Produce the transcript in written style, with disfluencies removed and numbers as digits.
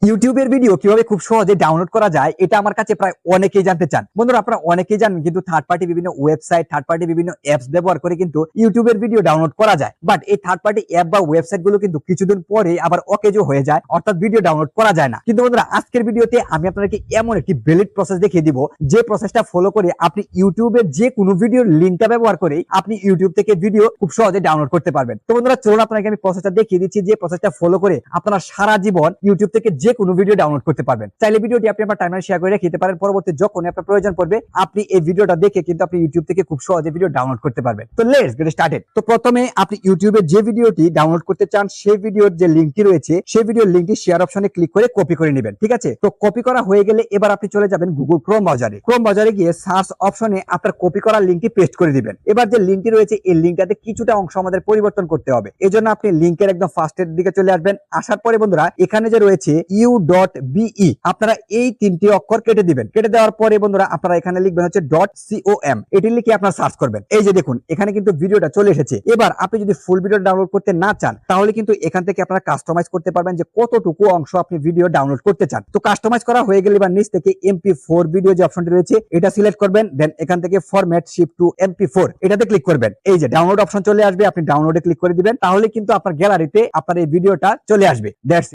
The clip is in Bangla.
ইউটিউবের ভিডিও কিভাবে খুব সহজে ডাউনলোড করা যায় এটা আমার কাছে প্রায় অনেকেই জানতে চান। বন্ধুরা, আপনারা অনেকেই জানেন কিন্তু থার্ড পার্টি বিভিন্ন ওয়েবসাইট, থার্ড পার্টি বিভিন্ন অ্যাপস ব্যবহার করে কিন্তু ইউটিউবের ভিডিও ডাউনলোড করা যায়। বাট এই থার্ড পার্টি অ্যাপ বা ওয়েবসাইট গুলো কিন্তু কিছুদিন পরে আবার অকেজো হয়ে যায়, অর্থাৎ ভিডিও ডাউনলোড করা যায় না। কিন্তু বন্ধুরা, আজকের ভিডিওতে আমি আপনাদেরকে এমন একটি ভ্যালিড প্রসেস দেখিয়ে দিব, যে প্রসেসটা ফলো করে আপনি ইউটিউবের যে কোনো ভিডিওর লিঙ্কটা ব্যবহার করে আপনি ইউটিউব থেকে ভিডিও খুব সহজে ডাউনলোড করতে পারবেন। তো বন্ধুরা, চলুন আপনাকে আমি প্রসেসটা দেখিয়ে দিচ্ছি, যে প্রসেসটা ফলো করে আপনারা সারা জীবন ইউটিউব থেকে যে কোনো ভিডিও ডাউনলোড করতে পারবেন। চাইলে ভিডিওটি আপনি আপনার টাইমলাইনে শেয়ার করে রেখে দিতে পারেন। পরবর্তী যখন আপনার প্রয়োজন পড়বে আপনি এই ভিডিওটা দেখে কিন্তু আপনি ইউটিউব থেকে খুব সহজে ভিডিও ডাউনলোড করতে পারবেন। তো লেটস গেট স্টার্টেড। তো প্রথমে আপনি ইউটিউবে যে ভিডিওটি ডাউনলোড করতে চান সেই ভিডিওর যে লিংকটি রয়েছে সেই ভিডিওর লিংকটি শেয়ার অপশনে ক্লিক করে কপি করে নেবেন। ঠিক আছে? তো কপি করা হয়ে গেলে এবার আপনি চলে যাবেন গুগল ক্রোম ব্রাউজারে। ক্রোম ব্রাউজারে গিয়ে সার্চ অপশনে আপনার কপি করা লিংকটি পেস্ট করে দিবেন। এবার যে লিংকটি রয়েছে এই লিংকটাতে কিছুটা অংশ আমাদের পরিবর্তন করতে হবে। এজন্য আপনি লিংকের একদম ফার্স্টের দিকে চলে আসবেন। আসার পরে বন্ধুরা, এখানে যে রয়েছে u.be আপনারা এই তিনটি অক্ষর কেটে দিবেন। কেটে দেওয়ার পরে বন্ধুরা, আপনারা এখানে লিখবেন হচ্ছে .com। এটি লিখে আপনারা সার্চ করবেন। এই যে দেখুন, এখানে কিন্তু ভিডিওটা চলে এসেছে। এবার আপনি যদি ফুল ভিডিও ডাউনলোড করতে না চান তাহলে কিন্তু এখান থেকে আপনারা কাস্টমাইজ করতে পারবেন যে কতটুকু অংশ আপনি ভিডিও ডাউনলোড করতে চান। তো কাস্টমাইজ করা হয়ে গেলে এবার নিচ থেকে MP4 ভিডিও যে অপশনটি রয়েছে এটা সিলেক্ট করবেন। দেন এখান থেকে ফরম্যাট শিফট টু MP4 এটাতে ক্লিক করবেন। এই যে ডাউনলোড অপশন চলে আসবে, আপনি ডাউনলোডে ক্লিক করে দিবেন। তাহলে কিন্তু আপনার গ্যালারিতে আপনার এই ভিডিওটা চলে আসবে। দ্যাটস